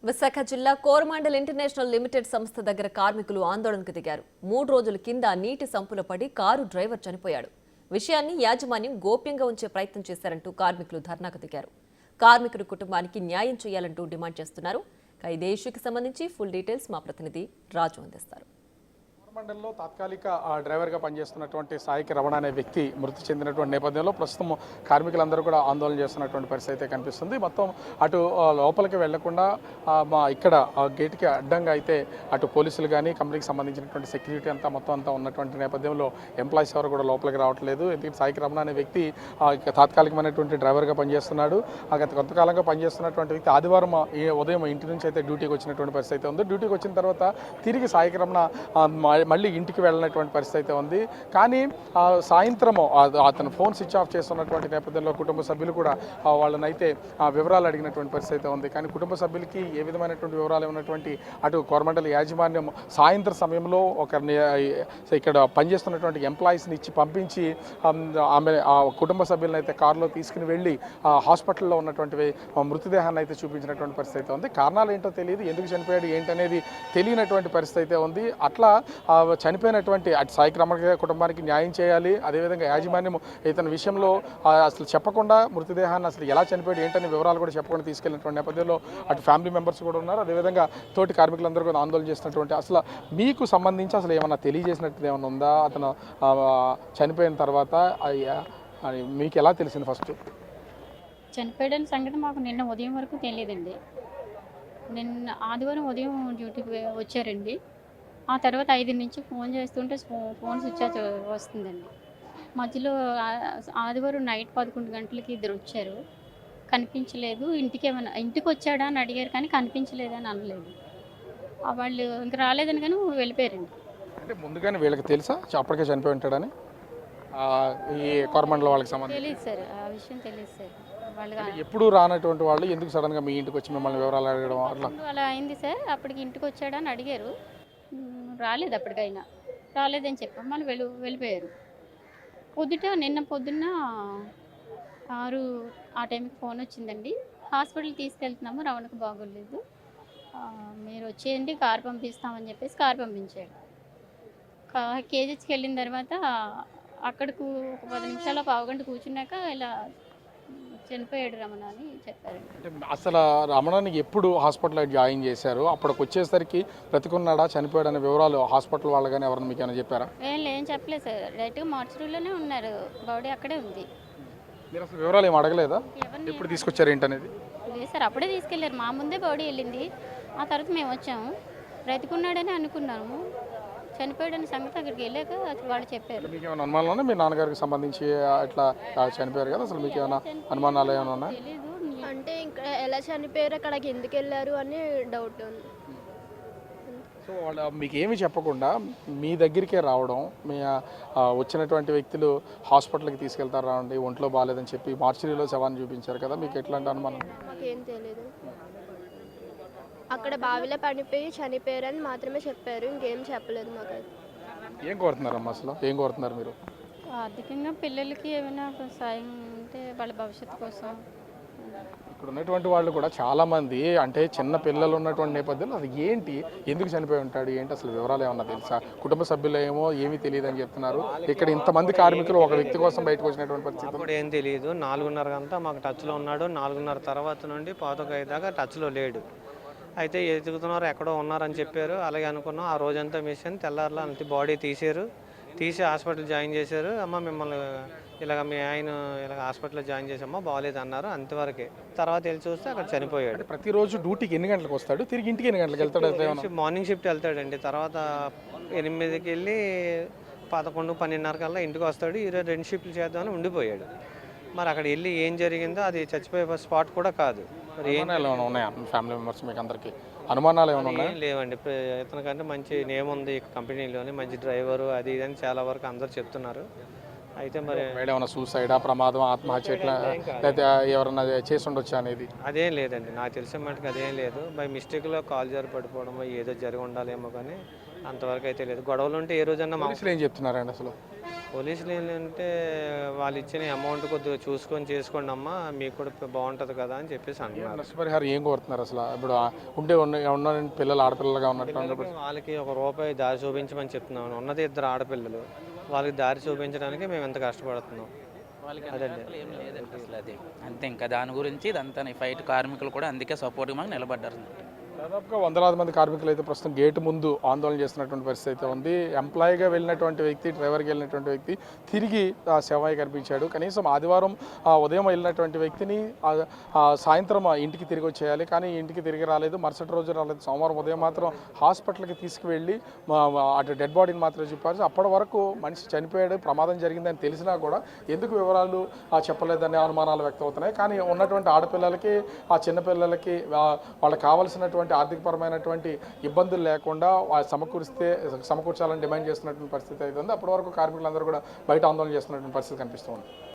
విశాఖ జిల్లా Coromandel international limited సంస్థ దగ్గర కార్మికులు ఆందోళనకు దిగారు. 3 రోజుల కింద నీటి సంపులో పడి కారు డ్రైవర్ చనిపోయాడు. విషయాన్ని యాజమాన్యం గోప్యంగా ఉంచే ప్రయత్నం చేశారంటూ కార్మికులు ధర్నాకు దిగారు. కార్మికుడి కుటుంబానికి న్యాయం చేయాలంటూ డిమాండ్ చేస్తున్నారు. ఇదే ఇష్యూకి సంబంధించి ఫుల్ డీటెయిల్స్ మా ప్రతినిధి రాజు అందిస్తారు. మండలంలో తాత్కాలిక డ్రైవర్గా పనిచేస్తున్నటువంటి సాయికి రమణ అనే వ్యక్తి మృతి చెందినటువంటి నేపథ్యంలో ప్రస్తుతం కార్మికులందరూ కూడా ఆందోళన చేస్తున్నటువంటి పరిస్థితి అయితే కనిపిస్తుంది. మొత్తం అటు లోపలికి వెళ్లకుండా ఇక్కడ గేట్కి అడ్డంగా అయితే అటు పోలీసులు కానీ కంపెనీకి సంబంధించినటువంటి సెక్యూరిటీ అంతా మొత్తం అంతా ఉన్నటువంటి నేపథ్యంలో ఎంప్లాయీస్ ఎవరు కూడా లోపలికి రావట్లేదు. ఎందుకంటే సాయికి రమణ అనే వ్యక్తి తాత్కాలికమైనటువంటి డ్రైవర్గా పనిచేస్తున్నాడు. గత కొంతకాలంగా పనిచేస్తున్నటువంటి వ్యక్తి ఆదివారం ఉదయం ఇంటి నుంచి అయితే డ్యూటీకి వచ్చినటువంటి పరిస్థితి అయితే ఉంది. డ్యూటీకి వచ్చిన తర్వాత తిరిగి సాయికి రమణ మళ్ళీ ఇంటికి వెళ్ళినటువంటి పరిస్థితి అయితే ఉంది. కానీ సాయంత్రము అతను ఫోన్ స్విచ్ ఆఫ్ చేస్తున్నటువంటి నేపథ్యంలో కుటుంబ సభ్యులు కూడా వాళ్ళనైతే వివరాలు అడిగినటువంటి పరిస్థితి అయితే ఉంది. కానీ కుటుంబ సభ్యులకి ఏ విధమైనటువంటి వివరాలు ఉన్నటువంటి అటు కోరమండల్ యాజమాన్యం సాయంత్రం సమయంలో ఇక్కడ పనిచేస్తున్నటువంటి ఎంప్లాయీస్ని ఇచ్చి పంపించి ఆమె కుటుంబ సభ్యులను అయితే కారులో తీసుకుని వెళ్ళి హాస్పిటల్లో ఉన్నటువంటి మృతదేహాన్ని అయితే చూపించినటువంటి పరిస్థితి అయితే ఉంది. కారణాలు ఏంటో తెలియదు, ఎందుకు చనిపోయాడు ఏంటనేది తెలియనటువంటి పరిస్థితి అయితే ఉంది. అట్లా చనిపోయినటువంటి అటు సాయికి రమణ కుటుంబానికి న్యాయం చేయాలి. అదేవిధంగా యాజమాన్యం ఇతని విషయంలో అసలు చెప్పకుండా మృతదేహాన్ని అసలు ఎలా చనిపోయాడు ఏంటనే వివరాలు కూడా చెప్పకుండా తీసుకెళ్ళినటువంటి నేపథ్యంలో అటు ఫ్యామిలీ మెంబర్స్ కూడా ఉన్నారు. అదేవిధంగా తోటి కార్మికులందరూ కూడా ఆందోళన చేస్తున్నటువంటి అసలు మీకు సంబంధించి అసలు ఏమన్నా తెలియజేసినట్టు ఏమన్నా ఉందా? అతను చనిపోయిన తర్వాత మీకు ఎలా తెలిసింది? ఫస్ట్ చనిపోయాడని సంగతి మాకు నిన్న ఉదయం వరకు తెలియదండి. నిన్న ఆదివారం ఉదయం డ్యూటీకి వచ్చారండి. ఆ తర్వాత 5 నుంచి ఫోన్ చేస్తుంటే ఫోన్ స్విచ్ ఆఫ్ వస్తుందండి. మధ్యలో ఆదివారం నైట్ 11 గంటలకి ఇద్దరు వచ్చారు, కనిపించలేదు. ఇంటికి వచ్చాడా అని అడిగారు కానీ కనిపించలేదని అనలేదు. వాళ్ళు ఇంక రాలేదని కానీ వెళ్ళిపోయారండి. అంటే ముందుగానే వీళ్ళకి తెలుసా అప్పటికే చనిపోయి ఉంటాడని? ఈ కోరమండలం వాళ్ళకి సంబంధించి తెలియదు సార్, ఆ విషయం తెలియదు సార్. వాళ్ళు ఎప్పుడు రానటువంటి వాళ్ళు ఎందుకు సడన్గా మీ ఇంటికి వచ్చి మిమ్మల్ని వివరాలు అడగడం అలా అయింది సార్. అప్పటికి ఇంటికి వచ్చాడా అని అడిగారు, రాలేదు. అప్పటికైనా రాలేదని చెప్పాం, మళ్ళీ వెళ్ళిపోయారు. నిన్న పొద్దున్న 6 ఆ టైంకి ఫోన్ వచ్చిందండి. హాస్పిటల్కి తీసుకెళ్తున్నాము, రమణకు బాగోలేదు, మీరు వచ్చేయండి కారు పంపిస్తామని చెప్పేసి కారు పంపించాడు. కేజీహెచ్కి వెళ్ళిన తర్వాత అక్కడికి ఒక 10 నిమిషాలు పావుగంట కూర్చున్నాక ఇలా చనిపోయాడు రమణ అని చెప్పారు. అసలు రమణని ఎప్పుడు హాస్పిటల్లో జాయిన్ చేశారు? అప్పటికి వచ్చేసరికి బ్రతికున్నాడా చనిపోయాడు అనే వివరాలు హాస్పిటల్ వాళ్ళు కానీ ఎవరైనా మీకు ఏమైనా చెప్పారా? ఏం చెప్పలేదు సార్, డైరెక్ట్గా మార్చురీలోనే ఉన్నారు, బాడీ అక్కడే ఉంది. మీరు అసలు వివరాలు ఏమి అడగలేదా? ఎప్పుడు తీసుకొచ్చారు ఏంటనేది? లేదు సార్, అప్పుడే తీసుకెళ్లారు, మా ముందే బాడీ వెళ్ళింది. ఆ తర్వాత మేము వచ్చాము, బ్రతికున్నాడని అనుకున్నాము, చనిపోయాడని సంగతి అక్కడికి వెళ్ళాక వాళ్ళు చెప్పారు. మీకు ఏమైనా అనుమానాలు ఉన్నాయి? మీ నాన్నగారికి సంబంధించి ఇట్లా చనిపోయారు కదా, అసలు మీకు ఏమైనా అనుమానాలు ఏమైనా ఉన్నాయి? అంటే ఇంకా ఎలా చనిపోయారు, అక్కడికి ఎందుకు వెళ్ళారు అని డౌట్ ఉంది. సో వాళ్ళు మీకు ఏమి చెప్పకుండా మీ దగ్గరికే రావడం, మీ వచ్చినటువంటి వ్యక్తులు హాస్పిటల్కి తీసుకెళ్తారు రావండి, ఒంట్లో బాగాలేదని చెప్పి మార్చిరీలో శవాన్ని చూపించారు కదా, మీకు ఎట్లాంటి అనుమానం? మాకేం తెలియదు, అక్కడ బావిలో పడిపోయి చనిపోయారని మాత్రమే చెప్పారు, ఇంకేం చెప్పలేదు మాకైతే. ఏం కోరుతున్నారమ్మా, అసలు ఏం కోరుతున్నారు మీరు? ఆర్థికంగా పిల్లలకి ఏమైనా సాయం అంటే వాళ్ళ భవిష్యత్తు కోసం. ఇక్కడ ఉన్నటువంటి వాళ్ళు కూడా చాలామంది అంటే చిన్న పిల్లలు ఉన్నటువంటి నేపథ్యంలో అది ఏంటి, ఎందుకు చనిపోయి ఉంటాడు ఏంటి అసలు వివరాలు ఏమన్నా తెలుసా? కుటుంబ సభ్యులు ఏమో ఏమీ తెలియదు అని చెప్తున్నారు. ఇక్కడ ఇంతమంది కార్మికులు ఒక వ్యక్తి కోసం బయటకు వచ్చినటువంటి పరిస్థితి కూడా ఏం తెలియదు. 4:30 అంతా మాకు టచ్లో ఉన్నాడు, 4:30 తర్వాత నుండి 5:05 దాకా టచ్లో లేడు. అయితే ఎదుగుతున్నారు, ఎక్కడో ఉన్నారని చెప్పారు. అలాగే అనుకున్నాం. ఆ రోజంతా మిషన్ తెల్లారులా అంత బాడీ తీసి హాస్పిటల్ జాయిన్ చేశారు. అమ్మ మిమ్మల్ని ఇలాగ మీ ఆయన ఇలాగ హాస్పిటల్లో జాయిన్ చేసామ్మా, బాగాలేదు అన్నారు, అంతవరకే. తర్వాత వెళ్ళి చూస్తే అక్కడ చనిపోయాడు. ప్రతిరోజు డ్యూటీకి ఎన్ని గంటలకు వస్తాడు, తిరిగి ఇంటికి ఎన్ని గంటలకు వెళ్తాడు? మార్నింగ్ షిఫ్ట్ వెళ్తాడండి, తర్వాత 8కి వెళ్ళి 11, 12:30 కల్లా ఇంటికి వస్తాడు. ఈరోజు 2 షిఫ్ట్లు చేద్దామని ఉండిపోయాడు. మరి అక్కడ వెళ్ళి ఏం జరిగిందో అది చచ్చిపోయే స్పాట్ కూడా కాదు. మరి ఏమైనా ఉన్నాయా ఫ్యామిలీ మెంబర్స్ మీకు అందరికీ అనుమానాలు ఏమైనా ఉన్నాయా? ఏం లేవండి, ఇతనికంటే మంచి నేమ్ ఉంది కంపెనీలోని, మంచి డ్రైవరు అది ఇదని చాలా వరకు అందరు చెప్తున్నారు. అయితే మరి ఏమైనా సూసైడా, ప్రమాదం, ఆత్మహత్య ఇట్లా లేదా ఎవరన్నా చేసి ఉండొచ్చా అనేది? అదేం లేదండి, నాకు తెలిసిన మటుకు అదేం లేదు. బై మిస్టేక్లో కాల్ జారి పడిపోవడం ఏదో జరిగి ఉండాలేమో, కానీ అంతవరకు అయితే లేదు. గొడవలు ఉంటే ఏ రోజన్నా మా పోలీసులు ఏం చెప్తున్నారండి అసలు? పోలీసులు ఏంటంటే వాళ్ళు ఇచ్చిన అమౌంట్ కొద్దిగా చూసుకొని చేసుకోండి అమ్మా, మీకు కూడా బాగుంటుంది కదా అని చెప్పేసి అంటున్నారు. నష్టపరిహారం ఏం కోరుతున్నారు అసలు? ఇప్పుడు ఉండే ఉన్న పిల్లలు ఆడపిల్లలుగా ఉన్నట్టు వాళ్ళకి ₹1 దారి చూపించమని చెప్తున్నాను. ఉన్నది 2 ఆడపిల్లలు, వాళ్ళకి దారి చూపించడానికి మేము ఎంత కష్టపడుతున్నాం. వాళ్ళకి ఏం లేదండి అసలు. అది అంతే. ఇంకా దాని గురించి ఇదంతా ఫైట్ కార్మికులు కూడా అందుకే సపోర్ట్గా మాకు నిలబడ్డారు. దాదాపుగా వందలాది మంది కార్మికులు అయితే ప్రస్తుతం గేటు ముందు ఆందోళన చేస్తున్నటువంటి పరిస్థితి అయితే ఉంది. ఎంప్లాయీగా వెళ్ళినటువంటి వ్యక్తి, డ్రైవర్గా వెళ్ళినటువంటి వ్యక్తి తిరిగి శవాయి కనిపించాడు. కనీసం ఆదివారం ఉదయం వెళ్ళినటువంటి వ్యక్తిని సాయంత్రం ఇంటికి తిరిగి వచ్చేయాలి, కానీ ఇంటికి తిరిగి రాలేదు, మరుసటి రోజు రాలేదు. సోమవారం ఉదయం మాత్రం హాస్పిటల్కి తీసుకువెళ్ళి అటు డెడ్ బాడీని మాత్రం చెప్పారు. అప్పటి వరకు మనిషి చనిపోయాడు, ప్రమాదం జరిగిందని తెలిసినా కూడా ఎందుకు వివరాలు చెప్పలేదనే అనుమానాలు వ్యక్తమవుతున్నాయి. కానీ ఉన్నటువంటి ఆడపిల్లలకి, ఆ చిన్నపిల్లలకి వాళ్ళకి కావాల్సినటువంటి ఆర్థికపరమైనటువంటి ఇబ్బందులు లేకుండా సమకూర్చాలని డిమాండ్ చేస్తున్నటువంటి పరిస్థితి అయితే ఉంది. అప్పటి వరకు కార్మికులందరూ కూడా బయట ఆందోళన చేస్తున్నటువంటి పరిస్థితి కనిపిస్తుంది.